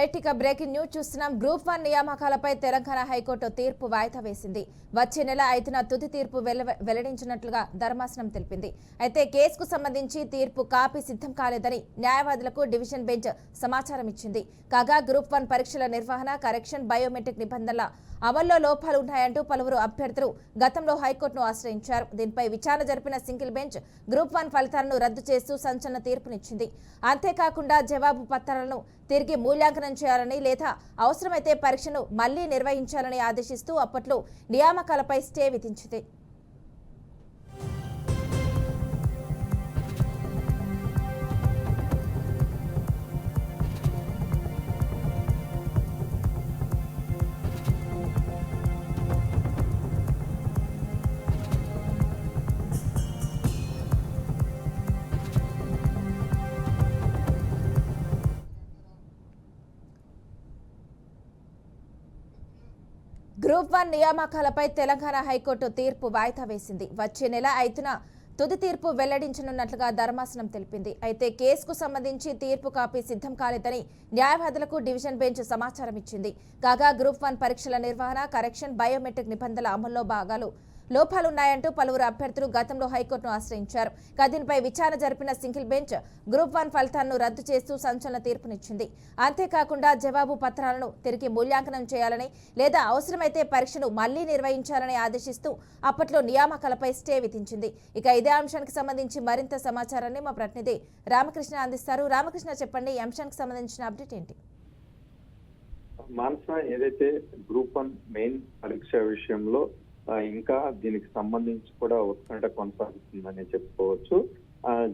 Right ఇక breaking news చూస్తున్నాం. Group 1 నియామకాలపై Telangana high court తీర్పు వాయిదా వేసింది. వచ్చే నెల 5న తుది తీర్పు వెల్లడించినట్లుగా ధర్మాసనం తెలిపింది. అయితే కేసుకు సంబంధించి తీర్పు కాపీ సిద్ధం కాలేదని న్యాయవాదులకు డివిజన్ బెంచ్ సమాచారం ఇచ్చింది. కాగా గ్రూప్ 1 పరీక్షల నిర్వహణ, కరెక్షన్, బయోమెట్రిక్ నిబంధనల అమల్లో లోపాలు ఉన్నాయంటూ పలువురు అభ్యర్థులు గతంలో హైకోర్టును ఆశ్రయించారు. దీనిపై విచారణ జరిపిన సింగిల్ బెంచ్ గ్రూప్ 1 ఫలితాలను రద్దు చేస్తూ సంచలన తీర్పునిచ్చింది. అంతేకాకుండా జవాబు పత్రాలను తిరిగి మూల్యాంకనం చేయాలని లేదా అవసరమైతే పరీక్షను మళ్లీ నిర్వహించాలని ఆదేశిస్తూ అప్పట్లో నియామకాలపై స్టే విధించింది. గ్రూప్ 1 నియామకాలపై తెలంగాణ హైకోర్టు తీర్పు వాయిదా వేసింది. వచ్చే నెల 5న తుది తీర్పు వెల్లడించనున్నట్లుగా ధర్మాసనం తెలిపింది. అయితే కేసుకు సంబంధించి తీర్పు కాపీ సిద్ధం కాలేదని న్యాయవాదులకు డివిజన్ బెంచ్ సమాచారం ఇచ్చింది. కాగా గ్రూప్ 1 పరీక్షల నిర్వహణ, కరెక్షన్, బయోమెట్రిక్ నిబంధనల అమల్లో లోపాలున్నాయంటూ పలువురు అభ్యర్థులు గతంలో హైకోర్టును ఆశ్రయించారు. దీనిపై విచారణ జరిపిన సింగిల్ బెంచ్ గ్రూప్ 1 ఫలితాలను రద్దు చేస్తూ సంచలన తీర్పునిచ్చింది. అంతేకాకుండా జవాబు పత్రాలను తిరిగి మూల్యాంకనం చేయాలని లేదా అవసరమైతే పరీక్షను మళ్లీ నిర్వహించాలని ఆదేశిస్తూ అప్పట్లో నియామకాలపై స్టే విధించింది. ఇక ఇదే అంశానికి సంబంధించి మరింత సమాచారాన్ని మా ప్రతినిధి రామకృష్ణ అందిస్తారు. రామకృష్ణ, చెప్పండి, ఈ అంశానికి సంబంధించిన అప్డేట్ ఏంటి? మానస, ఏదైతే గ్రూప్ 1 మెయిన్ పరీక్ష విషయంలో ఇంకా దీనికి సంబంధించి కూడా ఉత్కంఠ కొనసాగుతుందని చెప్పుకోవచ్చు.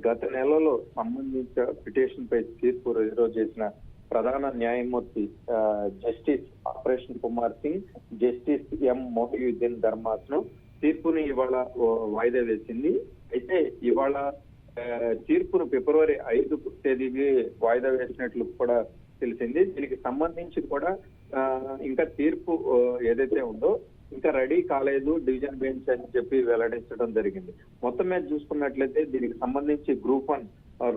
గత నెలలో సంబంధించిన పిటిషన్ పై తీర్పు రిజర్వ్ చేసిన ప్రధాన న్యాయమూర్తి justice operation Kumar Singh, justice M Mohiuddin ధర్మాసనం తీర్పుని ఇవాళ వాయిదా వేసింది. అయితే ఇవాళ తీర్పును ఫిబ్రవరి 5 తేదీకి వాయిదా వేసినట్లు కూడా తెలిసింది. దీనికి సంబంధించి కూడా ఇంకా తీర్పు ఏదైతే ఉందో ఇంకా రెడీ కాలేదు డివిజన్ బెంచ్ అని చెప్పి వెల్లడించడం జరిగింది. మొత్తం మీద చూసుకున్నట్లయితే దీనికి సంబంధించి గ్రూప్ 1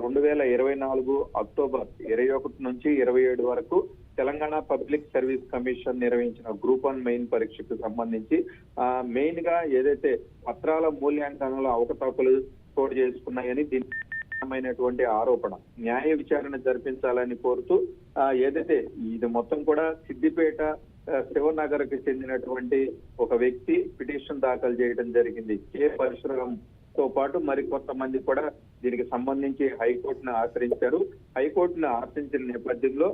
2024 అక్టోబర్ 21 నుంచి 27 వరకు తెలంగాణ పబ్లిక్ సర్వీస్ కమిషన్ నిర్వహించిన గ్రూప్ 1 మెయిన్ పరీక్షకు సంబంధించి మెయిన్ గా ఏదైతే పత్రాల మూల్యాంకనంలో అవకతవకలు చోటు చేసుకున్నాయని దీనికి ఆరోపణ న్యాయ విచారణ జరిపించాలని కోరుతూ ఏదైతే ఇది మొత్తం కూడా సిద్దిపేట శివనగర్ కి చెందినటువంటి ఒక వ్యక్తి పిటిషన్ దాఖలు చేయడం జరిగింది. కె పరశురాం తో పాటు మరి కొంతమంది కూడా దీనికి సంబంధించి హైకోర్టును ఆశ్రయించారు. హైకోర్టును ఆశ్రయించిన నేపథ్యంలో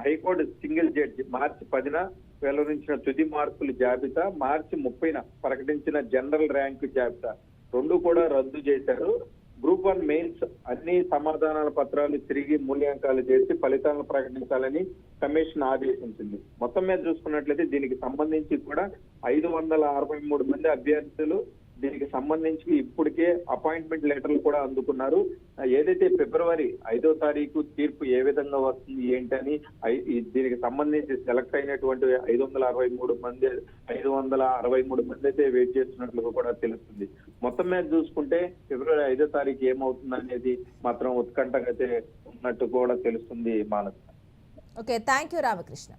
హైకోర్టు సింగిల్ జడ్జి మార్చి 10న వెల్లడించిన తుది మార్కుల జాబితా, మార్చి 30న ప్రకటించిన జనరల్ ర్యాంకు జాబితా రెండు కూడా రద్దు చేశారు. గ్రూప్ 1 మెయిన్స్ అన్ని సమాధానాల పత్రాలు తిరిగి మూల్యాంకాలు చేసి ఫలితాలను ప్రకటించాలని కమిషన్ ఆదేశించింది. మొత్తం మీద చూసుకున్నట్లయితే దీనికి సంబంధించి కూడా 563 మంది అభ్యర్థులు దీనికి సంబంధించి ఇప్పటికే అపాయింట్మెంట్ లెటర్లు కూడా అందుకున్నారు. ఏదైతే ఫిబ్రవరి 5వ తారీఖు తీర్పు ఏ విధంగా వస్తుంది ఏంటని దీనికి సంబంధించి సెలెక్ట్ అయినటువంటి 563 మంది అయితే వెయిట్ చేస్తున్నట్లుగా కూడా తెలుస్తుంది. మొత్తం మీద చూసుకుంటే ఫిబ్రవరి 5వ తారీఖు ఏమవుతుంది అనేది మాత్రం ఉత్కంఠగా అయితే ఉన్నట్టు కూడా తెలుస్తుంది. Manasa. Okay, thank you Ramakrishna.